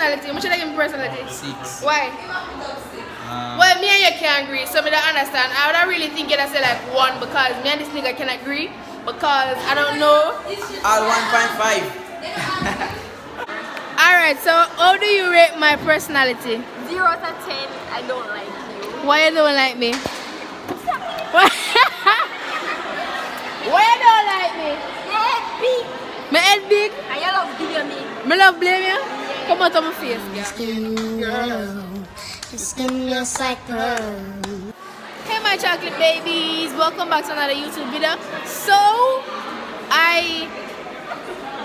personality. How should I give me personality? 6. Why? Well, me and you can't agree, so me don't understand. I would really think you'd say like 1 because me and this nigga can agree because I don't know. All 1.5. Alright, so how do you rate my personality? 0 out of 10, I don't like you. Why you don't like me? Why you don't like me? Your head big. My head big? And you love blame me. Me love blame you? Come out of my face, Your skin looks like pearl. Hey my chocolate babies, welcome back to another YouTube video. So I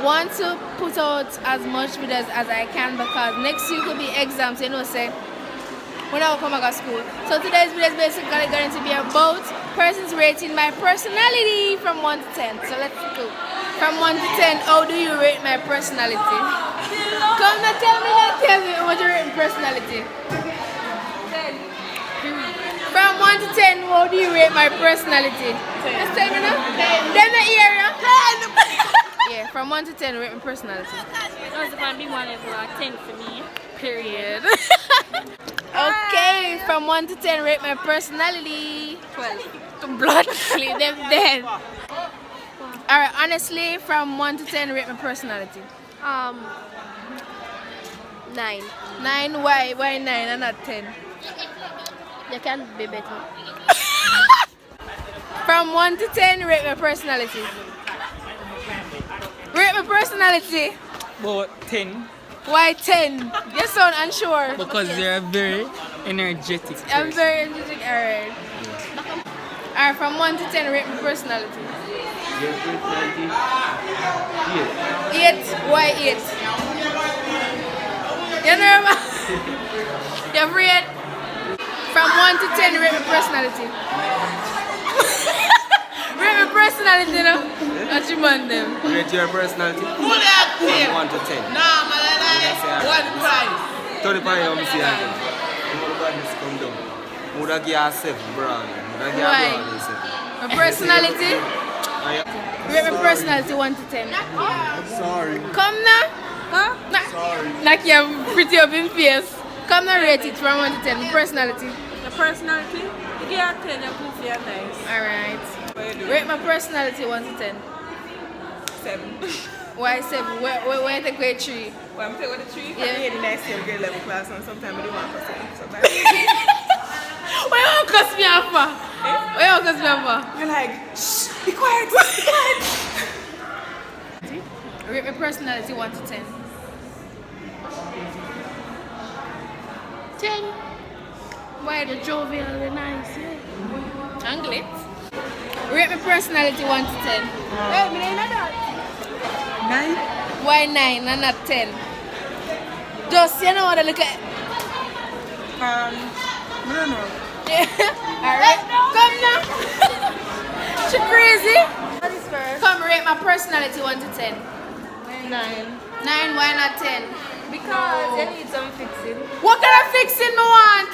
want to put out as much videos as I can because next week will be exams, you know, say when I will come back to school. So today's video is basically going to be about persons rating my personality from 1 to 10. So let's go. From 1 to 10, how do you rate my personality? Come now, tell me how much you rate my personality. From 1 to 10, how do you rate my personality? Just tell me now. Then the area. Yeah, from 1 to 10, rate my personality. That's going to be 1 over 10 for me. Period. Okay, from 1 to 10, rate my personality. 12. To blood, leave them dead. Alright, honestly, from 1 to 10, rate my personality. 9. 9, why? Why 9 and not 10? You can be better. From 1 to 10, rate my personality. Rate my personality. About 10. Why 10? You sound unsure. Because you're a very energetic person. I'm very energetic. Alright. Alright, from 1 to 10, rate my personality. Your personality? 8. Why 8? You know, you're afraid? From 1 to 10, rate my personality. Rate my personality, you know? What you want them? Rate your personality? From 1 to 10. Nah, man, one price. 35, I'm saying. Come down. Would I give a 7, bro? Why? My personality? Rate my personality 1 to 10. Sorry. Come now. Huh? Sorry. Like you're pretty up in face. Come now, rate it from 1 to 10. My personality. The personality? You give a 10, you're goofy and nice. Alright. What you do? Rate my personality 1 to 10. 7. Why 7? Where you take grade 3? Well, I'm taking the 3. Yeah. I'm in the next year grade 11 class and sometimes I do 1%. Sometimes. Why you want to cuss me off for? Why you want to cuss me off for? You're like, shh, be quiet, be quiet. Rate my personality 1 to 10. 10. Why the jovial and nice, yeah. Anglet. Rate my personality 1 to 10. Hey, me ain't that. 9? Why 9 and not 10? Just, you know what I look at. I don't know. Alright, come now. She crazy? Come rate my personality 1 to 10. 9. 9, why not 10? Because you need some fixing. What kind of fixing me want?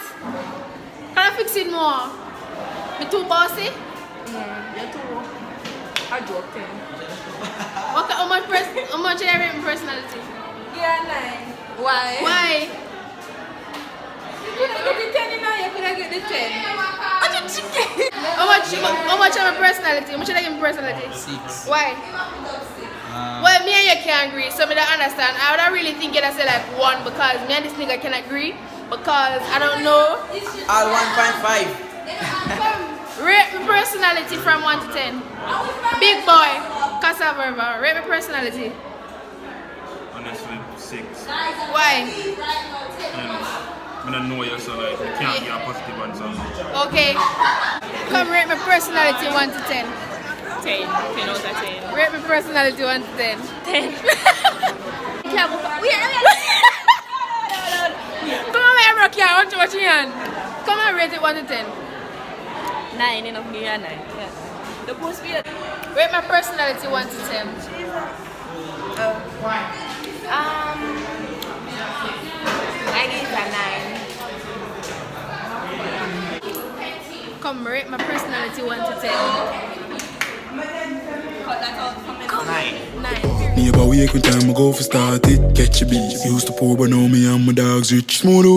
Can I fix it more? Me too bossy? You're too. I dropped 10. Okay, how much should I rate my personality? Yeah, 9. Why? Why? You could have get the 10 in now, you could have get the 10. How much of my personality? How much should I give my personality? 6. Why? Well, me and you can't agree, so me don't understand. I would really think you'd say like 1 because me and this nigga can agree because I don't know. All 1.5. Rate my personality from 1 to 10. Big boy, cassava river. Rate my personality. Honestly, 6. Why? I don't know you, so like, you can't get a positive answer. Okay. Come rate my personality 1 to 10. 10. 10 out of 10. Rate my personality 1 to 10. 10. Come on, my rock here. I want to watch your hand. Come and rate it 1 to 10. 9, enough, give you a 9. Yeah. The post be Rate my personality 1 to 10. I give it a 9. Come rate my personality 1 to 10. 9. Neighbor wake with time I go for start it. Catch a beat. Used to pour but now me and my dogs rich. Smooth out.